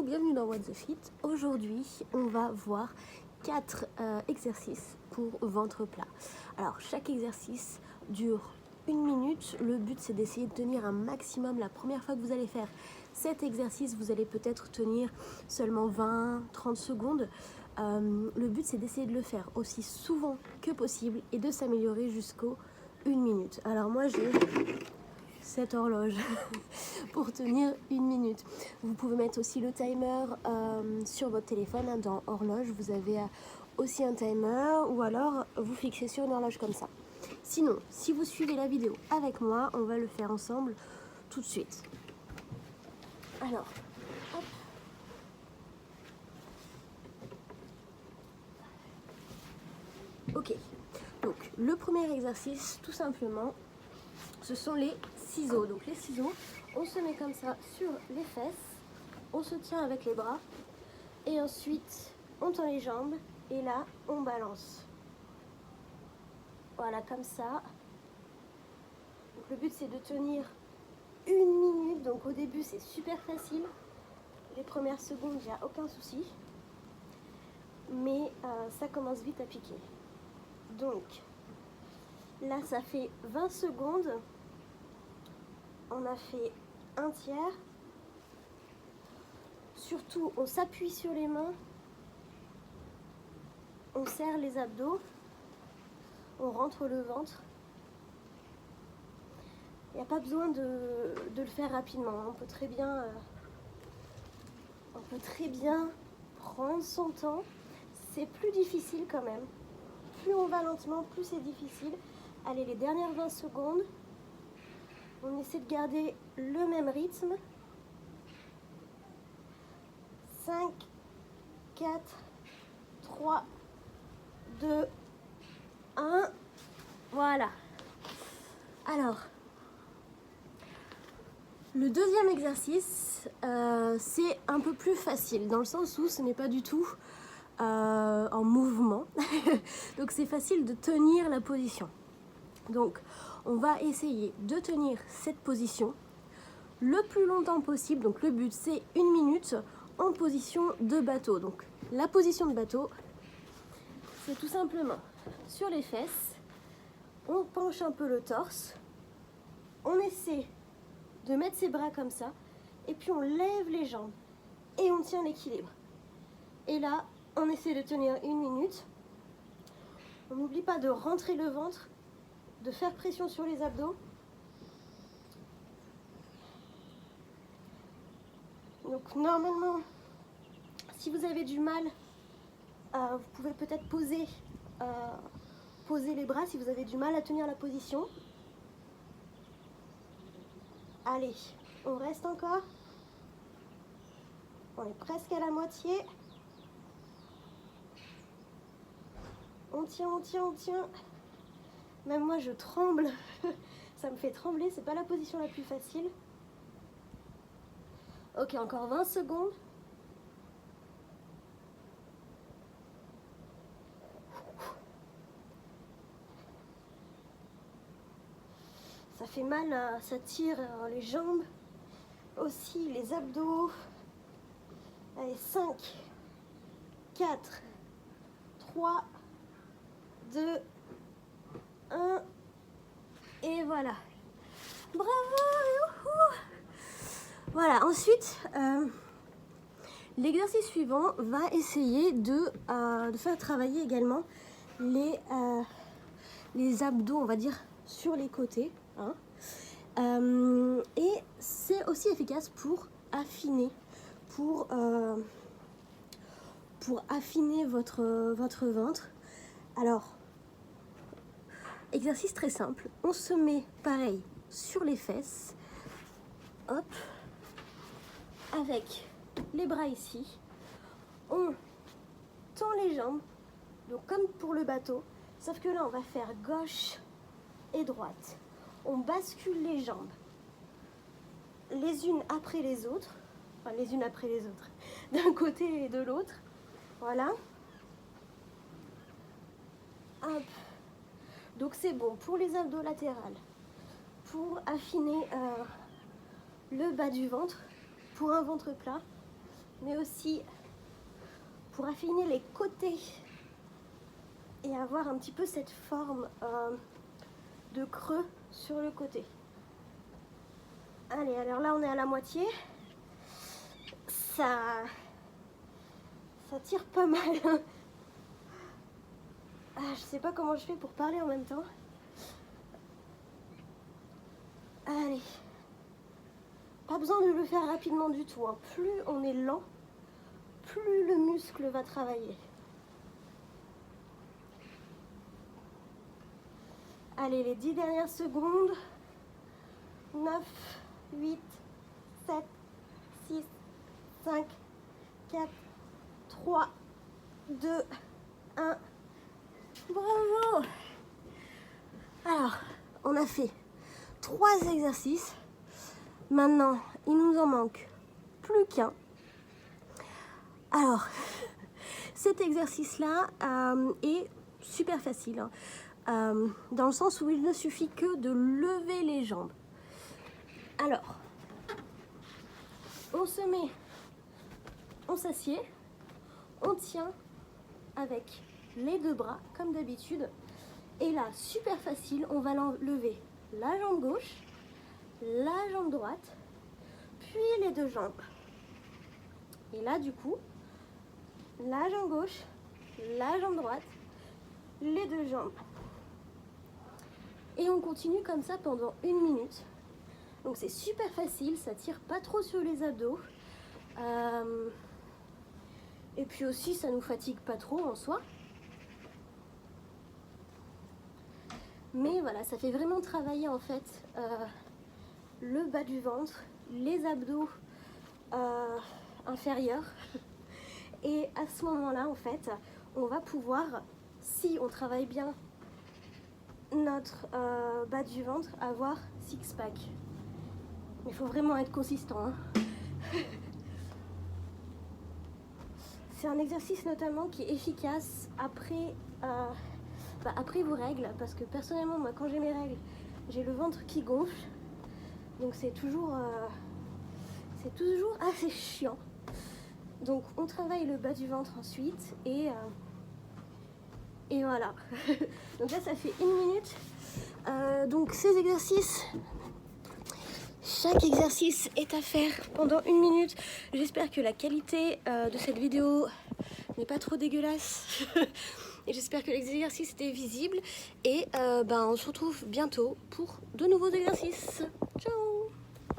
Coucou, bienvenue dans What the Fit. Aujourd'hui, on va voir 4 exercices pour ventre plat. Alors, chaque exercice dure 1 minute. Le but, c'est d'essayer de tenir un maximum. La première fois que vous allez faire cet exercice, vous allez peut-être tenir seulement 20-30 secondes. Le but, c'est d'essayer de le faire aussi souvent que possible et de s'améliorer jusqu'aux 1 minute. Alors moi, j'ai cette horloge pour tenir 1 minute. Vous pouvez mettre aussi le timer sur votre téléphone, dans horloge. Vous avez aussi un timer ou alors vous fixez sur une horloge comme ça. Sinon, si vous suivez la vidéo avec moi, on va le faire ensemble tout de suite. Alors, hop. Ok, donc le premier exercice, tout simplement, ce sont les ciseaux. Donc les ciseaux, on se met comme ça sur les fesses, on se tient avec les bras et ensuite on tend les jambes et là on balance. Voilà, comme ça. Donc le but c'est de tenir 1 minute, donc au début c'est super facile. Les premières secondes, il n'y a aucun souci. Mais ça commence vite à piquer. Donc là ça fait 20 secondes. On a fait un tiers. Surtout, on s'appuie sur les mains. On serre les abdos. On rentre le ventre. Il n'y a pas besoin de le faire rapidement. On peut très bien prendre son temps. C'est plus difficile quand même. Plus on va lentement, plus c'est difficile. Allez, les dernières 20 secondes. On essaie de garder le même rythme. 5, 4, 3, 2, 1. Voilà. Alors, le deuxième exercice, c'est un peu plus facile, dans le sens où ce n'est pas du tout en mouvement. Donc c'est facile de tenir la position. Donc, on va essayer de tenir cette position le plus longtemps possible. Donc, le but, c'est 1 minute en position de bateau. Donc, la position de bateau, c'est tout simplement sur les fesses. On penche un peu le torse. On essaie de mettre ses bras comme ça. Et puis, on lève les jambes. Et on tient l'équilibre. Et là, on essaie de tenir 1 minute. On n'oublie pas de rentrer le ventre, de faire pression sur les abdos. Donc normalement, si vous avez du mal, vous pouvez peut-être poser les bras si vous avez du mal à tenir la position. Allez, on reste encore. On est presque à la moitié. On tient, on tient, on tient. Même moi, je tremble. Ça me fait trembler. C'est pas la position la plus facile. Ok, encore 20 secondes. Ça fait mal, ça tire les jambes, aussi les abdos. Allez, 5, 4, 3, 2, 1. Et voilà. Bravo! Youhou! Voilà, ensuite, l'exercice suivant va essayer de faire travailler également les abdos, on va dire, sur les côtés. Hein. Et c'est aussi efficace pour affiner, pour affiner votre ventre. Alors, exercice très simple. On se met pareil sur les fesses. Hop. Avec les bras ici, on tend les jambes, donc comme pour le bateau, sauf que là on va faire gauche et droite. On bascule les jambes les unes après les autres, enfin les unes après les autres, d'un côté et de l'autre, voilà. Hop. Donc c'est bon pour les abdos latérales, pour affiner le bas du ventre, pour un ventre plat. mais aussi pour affiner les côtés et avoir un petit peu cette forme de creux sur le côté. Allez, alors là on est à la moitié. Ça tire pas mal. Je sais pas comment je fais pour parler en même temps. Allez. Pas besoin de le faire rapidement du tout, hein. Plus on est lent, plus le muscle va travailler. Allez, les 10 dernières secondes. 9, 8, 7, 6, 5, 4, 3, 2, 1. Bravo! Alors, on a fait 3 exercices. Maintenant, il nous en manque plus qu'un. Alors, cet exercice-là est super facile, hein, dans le sens où il ne suffit que de lever les jambes. Alors, on se met, on s'assied, on tient avec les 2 bras comme d'habitude. Et là, super facile, on va lever la jambe gauche, la jambe droite, puis les 2 jambes. Et là, du coup, la jambe gauche, la jambe droite, les 2 jambes. Et on continue comme ça pendant 1 minute. Donc c'est super facile, ça tire pas trop sur les abdos. Et puis aussi, ça nous fatigue pas trop en soi. Mais voilà, ça fait vraiment travailler en fait le bas du ventre, les abdos inférieurs. Et à ce moment-là, en fait, on va pouvoir, si on travaille bien notre bas du ventre, avoir six-pack. Il faut vraiment être consistant, hein. C'est un exercice notamment qui est efficace après vos règles, parce que personnellement, moi, quand j'ai mes règles, j'ai le ventre qui gonfle, donc c'est toujours assez chiant. Donc on travaille le bas du ventre ensuite et voilà. Donc là, ça fait 1 minute. Donc ces exercices, chaque exercice est à faire pendant 1 minute. J'espère que la qualité de cette vidéo n'est pas trop dégueulasse. Et j'espère que l'exercice était visible. Et on se retrouve bientôt pour de nouveaux exercices. Ciao!